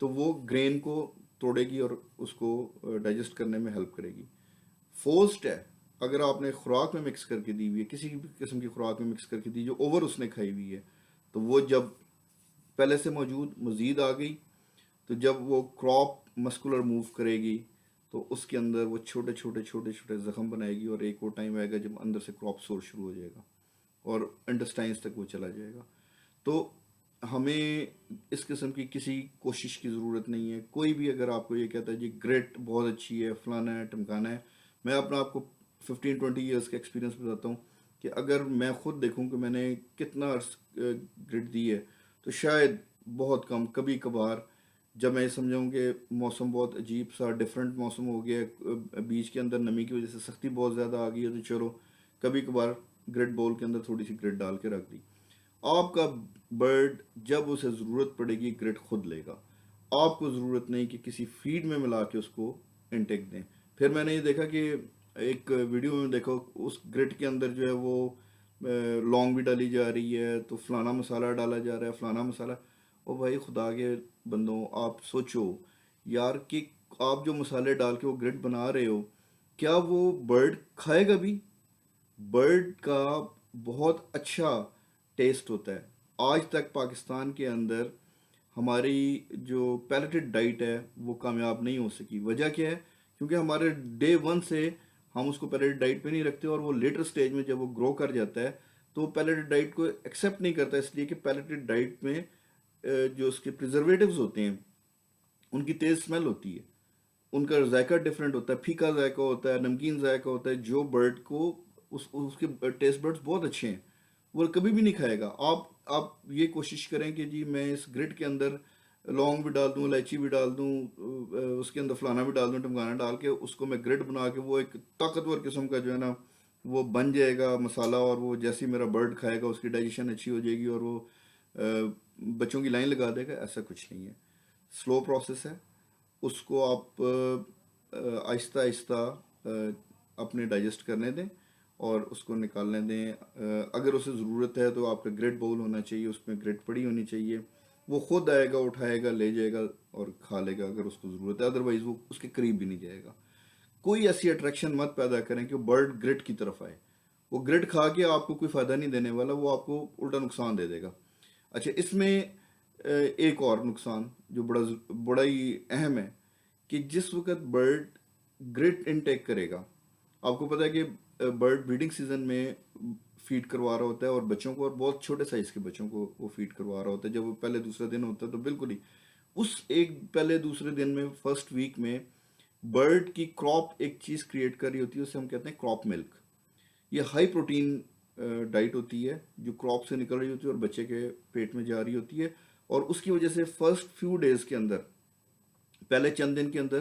تو وہ گرین کو توڑے گی اور اس کو ڈائجسٹ کرنے میں ہیلپ کرے گی. فورسڈ ہے اگر آپ نے خوراک میں مکس کر کے دی ہوئی ہے، کسی بھی قسم کی خوراک میں مکس کر کے دی جو اوور اس نے کھائی ہوئی ہے، تو وہ جب پہلے سے موجود مزید آ گئی، تو جب وہ کراپ مسکولر موو کرے گی تو اس کے اندر وہ چھوٹے چھوٹے چھوٹے چھوٹے زخم بنائے گی، اور ایک وہ ٹائم آئے گا جب اندر سے کراپ سور شروع ہو جائے گا اور انٹسٹائنس تک وہ چلا جائے گا. تو ہمیں اس قسم کی کسی کوشش کی ضرورت نہیں ہے. کوئی بھی اگر آپ کو یہ کہتا ہے جی گریٹ بہت اچھی ہے، فلانا ہے، ٹمکانا ہے، میں اپنا آپ کو 15-20 ایئرس کا ایکسپیرینس بتاتا ہوں کہ اگر میں خود دیکھوں کہ میں نے کتنا گرٹ دی ہے، تو شاید بہت کم، کبھی کبھار جب میں یہ سمجھاؤں کہ موسم بہت عجیب سا ڈفرینٹ موسم ہو گیا، بیچ کے اندر نمی کی وجہ سے سختی بہت زیادہ آ گئی ہے، تو چلو کبھی کبھار گرٹ بول کے اندر تھوڑی سی گرٹ ڈال کے رکھ دی. آپ کا برڈ جب اسے ضرورت پڑے گی گرٹ خود لے گا. آپ کو ضرورت نہیں کہ کسی فیڈ میں ملا کے اس کو انٹیک دیں. پھر میں نے یہ دیکھا کہ ایک ویڈیو میں دیکھا اس گرٹ کے اندر جو ہے وہ لونگ بھی ڈالی جا رہی ہے، تو فلانا مسالہ ڈالا جا رہا ہے، فلانا مسالہ. او بھائی خدا کے بندوں، آپ سوچو یار کہ آپ جو مسالے ڈال کے وہ گرٹ بنا رہے ہو، کیا وہ برڈ کھائے گا بھی؟ برڈ کا بہت اچھا ٹیسٹ ہوتا ہے. آج تک پاکستان کے اندر ہماری جو پیلیٹڈ ڈائٹ ہے وہ کامیاب نہیں ہو سکی. وجہ کیا ہے؟ کیونکہ ہمارے ڈے ون سے ہم اس کو پیلیٹڈ ڈائٹ پہ نہیں رکھتے، اور وہ لیٹر سٹیج میں جب وہ گرو کر جاتا ہے تو وہ پیلیٹڈ ڈائٹ کو ایکسیپٹ نہیں کرتا، اس لیے کہ پیلیٹڈ ڈائٹ میں جو اس کے پریزرویٹوز ہوتے ہیں ان کی تیز اسمیل ہوتی ہے، ان کا ذائقہ ڈفرینٹ ہوتا ہے، پھیکا ذائقہ ہوتا ہے، نمکین ذائقہ ہوتا ہے. جو برڈ کو اس کے ٹیسٹ برڈز بہت اچھے ہیں، وہ کبھی بھی نہیں کھائے گا. آپ یہ کوشش کریں کہ جی میں اس گرٹ کے اندر لونگ بھی ڈال دوں، الائچی بھی ڈال دوں، اس کے اندر فلانا بھی ڈال دوں، ٹمکانا ڈال کے اس کو میں گرٹ بنا کے وہ ایک طاقتور قسم کا جو ہے نا وہ بن جائے گا مسالہ، اور وہ جیسے میرا برڈ کھائے گا اس کی ڈائجیشن اچھی ہو جائے گی اور وہ بچوں کی لائن لگا دے گا. ایسا کچھ نہیں ہے، سلو پروسیس ہے. اس کو آپ آہستہ آہستہ اپنے ڈائجسٹ کرنے دیں اور اس کو نکالنے دیں. اگر اسے ضرورت ہے تو آپ کا گریٹ باؤل ہونا چاہیے، اس میں گریٹ پڑی ہونی چاہیے. وہ خود آئے گا، اٹھائے گا، لے جائے گا اور کھا لے گا اگر اس کو ضرورت ہے، ادروائز وہ اس کے قریب بھی نہیں جائے گا. کوئی ایسی اٹریکشن مت پیدا کریں کہ وہ برڈ گرٹ کی طرف آئے. وہ گرٹ کھا کے آپ کو کوئی فائدہ نہیں دینے والا، وہ آپ کو الٹا نقصان دے دے گا. اچھا، اس میں ایک اور نقصان جو بڑا ہی اہم ہے کہ جس وقت برڈ گرٹ انٹیک کرے گا، آپ کو پتہ ہے کہ برڈ بریڈنگ سیزن میں فیڈ کروا رہا ہوتا ہے اور بچوں کو، اور بہت چھوٹے سائز کے بچوں کو وہ فیڈ کروا رہا ہوتا ہے. جب وہ پہلے دوسرے دن ہوتا ہے تو بالکل ہی اس ایک پہلے دوسرے دن میں فرسٹ ویک میں برڈ کی کراپ ایک چیز کریٹ کر رہی ہوتی ہے، اسے ہم کہتے ہیں کراپ ملک. یہ ہائی پروٹین ڈائٹ ہوتی ہے جو کراپ سے نکل رہی ہوتی ہے اور بچے کے پیٹ میں جا رہی ہوتی ہے، اور اس کی وجہ سے فرسٹ فیو ڈیز کے اندر، پہلے چند دن کے اندر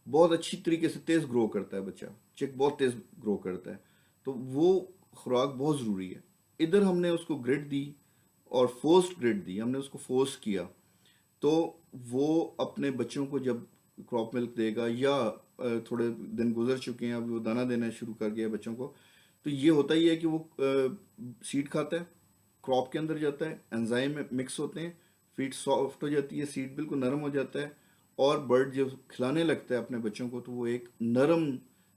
بہت اچھی طریقے سے تیز گرو کرتا ہے بچہ، چیک بہت تیز گرو کرتا ہے. تو وہ خوراک بہت ضروری ہے. ادھر ہم نے اس کو گرٹ دی اور فورسڈ گرٹ دی، ہم نے اس کو فورس کیا، تو وہ اپنے بچوں کو جب کراپ ملک دے گا یا تھوڑے دن گزر چکے ہیں اب وہ دانہ دینا شروع کر گیا بچوں کو، تو یہ ہوتا ہی ہے کہ وہ سیڈ کھاتا ہے، کراپ کے اندر جاتا ہے، انزائم میں مکس ہوتے ہیں، فیڈ سافٹ ہو جاتی ہے، سیڈ بالکل نرم ہو جاتا ہے، اور برڈ جب کھلانے لگتا ہے اپنے بچوں کو تو وہ ایک نرم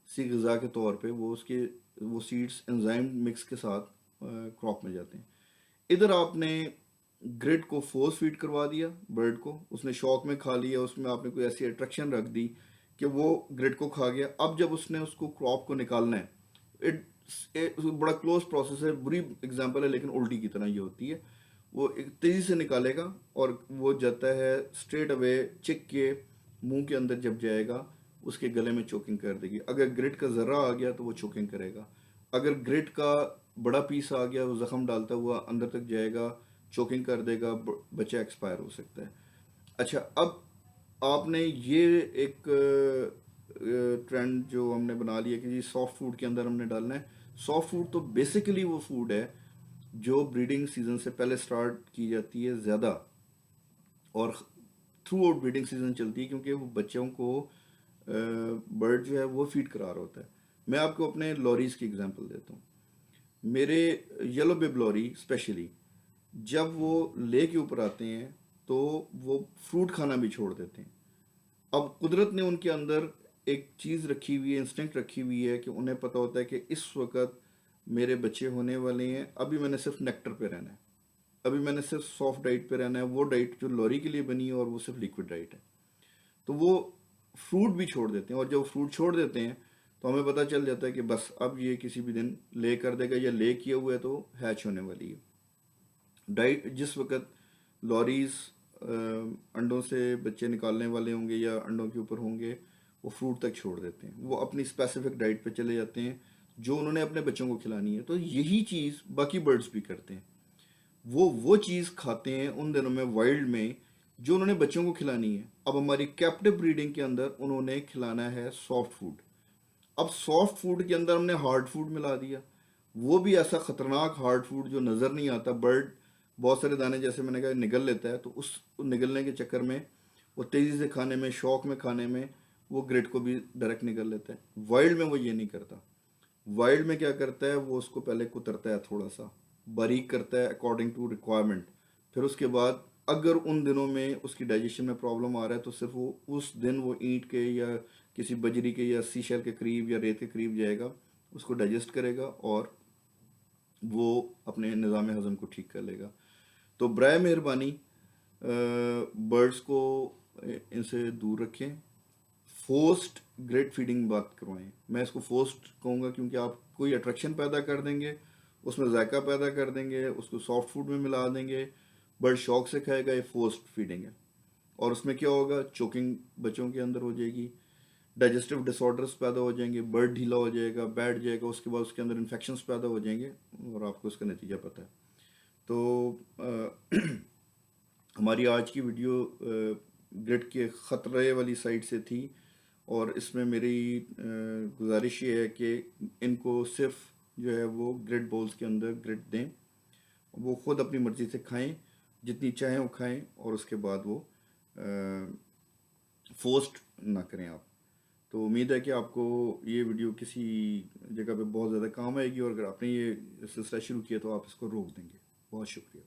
سی غذا کے طور پہ وہ سیڈس انزائم مکس کے ساتھ کراپ میں جاتے ہیں. ادھر آپ نے گرٹ کو فورس فیڈ کروا دیا برڈ کو، اس نے شوق میں کھا لیا، اس میں آپ نے کوئی ایسی اٹریکشن رکھ دی کہ وہ گرٹ کو کھا گیا. اب جب اس نے اس کو کراپ کو نکالنا ہے، بڑا کلوز پروسیس ہے، بری اگزامپل ہے لیکن الٹی کی طرح یہ ہوتی ہے. وہ ایک تیزی سے نکالے گا اور وہ جاتا ہے اسٹریٹ اوے چک کے منہ کے اندر جب جائے گا اس کے گلے میں چوکنگ کر دے گی. اگر گرٹ کا ذرہ آ گیا تو وہ چوکنگ کرے گا، اگر گرٹ کا بڑا پیس آ گیا وہ زخم ڈالتا ہوا اندر تک جائے گا، چوکنگ کر دے گا، بچہ ایکسپائر ہو سکتا ہے. اچھا، اب آپ نے یہ ایک ٹرینڈ جو ہم نے بنا لیا کہ جی سافٹ فوڈ کے اندر ہم نے ڈالنا ہے. سافٹ فوڈ تو بیسیکلی وہ فوڈ ہے جو بریڈنگ سیزن سے پہلے سٹارٹ کی جاتی ہے زیادہ اور تھرو آؤٹ بریڈنگ سیزن چلتی ہے، کیونکہ وہ بچوں کو برڈ جو ہے وہ فیڈ کرا رہا ہوتا ہے. میں آپ کو اپنے لوریز کی اگزامپل دیتا ہوں. میرے یلو بب لوری اسپیشلی جب وہ لے کے اوپر آتے ہیں تو وہ فروٹ کھانا بھی چھوڑ دیتے ہیں. اب قدرت نے ان کے اندر ایک چیز رکھی ہوئی ہے، انسٹنکٹ رکھی ہوئی ہے کہ انہیں پتہ ہوتا ہے کہ اس وقت میرے بچے ہونے والے ہیں، ابھی میں نے صرف نیکٹر پہ رہنا ہے، ابھی میں نے صرف سافٹ ڈائٹ پہ رہنا ہے، وہ ڈائٹ جو لوری کے لیے بنی ہے اور وہ صرف لیکوڈ ڈائٹ ہے. تو وہ فروٹ بھی چھوڑ دیتے ہیں، اور جب فروٹ چھوڑ دیتے ہیں تو ہمیں پتہ چل جاتا ہے کہ بس اب یہ کسی بھی دن لے کر دے گا، یا لے کیا ہوا ہے تو ہیچ ہونے والی ہے. ڈائٹ جس وقت لوریز انڈوں سے بچے نکالنے والے ہوں گے یا انڈوں کے اوپر ہوں گے، وہ فروٹ تک چھوڑ دیتے ہیں، وہ اپنی اسپیسیفک ڈائٹ پہ چلے جاتے ہیں جو انہوں نے اپنے بچوں کو کھلانی ہے. تو یہی چیز باقی برڈز بھی کرتے ہیں، وہ چیز کھاتے ہیں ان دنوں میں وائلڈ میں جو انہوں نے بچوں کو کھلانی ہے. اب ہماری کیپٹو بریڈنگ کے اندر انہوں نے کھلانا ہے سافٹ فوڈ. اب سافٹ فوڈ کے اندر ہم نے ہارڈ فوڈ ملا دیا، وہ بھی ایسا خطرناک ہارڈ فوڈ جو نظر نہیں آتا. برڈ بہت سارے دانے جیسے میں نے کہا نگل لیتا ہے، تو اس نگلنے کے چکر میں وہ تیزی سے کھانے میں، شوق میں کھانے میں وہ گرٹ کو بھی ڈائریکٹ نگل لیتا ہے. وائلڈ میں وہ یہ نہیں کرتا. وائلڈ میں کیا کرتا ہے، وہ اس کو پہلے کترتا ہے، تھوڑا سا باریک کرتا ہے اکارڈنگ ٹو ریکوائرمنٹ. پھر اس کے بعد اگر ان دنوں میں اس کی ڈائجیشن میں پرابلم آ رہا ہے تو صرف وہ اس دن وہ اینٹ کے یا کسی بجری کے یا سی شیل کے قریب یا ریت کے قریب جائے گا، اس کو ڈائجسٹ کرے گا اور وہ اپنے نظام ہضم کو ٹھیک کر لے گا. تو برائے مہربانی برڈز کو ان سے دور رکھیں. فورسڈ گریٹ فیڈنگ بات کروائیں. میں اس کو فورسڈ کہوں گا کیونکہ آپ کوئی اٹریکشن پیدا کر دیں گے، اس میں ذائقہ پیدا کر دیں گے، اس کو سافٹ فوڈ میں ملا دیں گے، برڈ شوق سے کھائے گا. یہ فورسڈ فیڈنگ ہے. اور اس میں کیا ہوگا، چوکنگ بچوں کے اندر ہو جائے گی، ڈائجسٹو ڈس آرڈرس پیدا ہو جائیں گے، برڈ ڈھیلا ہو جائے گا، بیٹھ جائے گا، اس کے بعد اس کے اندر انفیکشنس پیدا ہو جائیں گے، اور آپ کو اس کا نتیجہ پتہ ہے. تو ہماری آج کی ویڈیو گرٹ کے خطرے والی سائڈ سے تھی، اور اس میں میری گزارش یہ ہے کہ ان کو صرف جو ہے وہ گرٹ بولز کے اندر گرٹ دیں، وہ خود اپنی مرضی سے کھائیں، جتنی چاہیں وہ کھائیں، اور اس کے بعد وہ فورسڈ نہ کریں آپ. تو امید ہے کہ آپ کو یہ ویڈیو کسی جگہ پہ بہت زیادہ کام آئے گی، اور اگر آپ نے یہ سلسلہ شروع کیا تو آپ اس کو روک دیں گے. بہت شکریہ.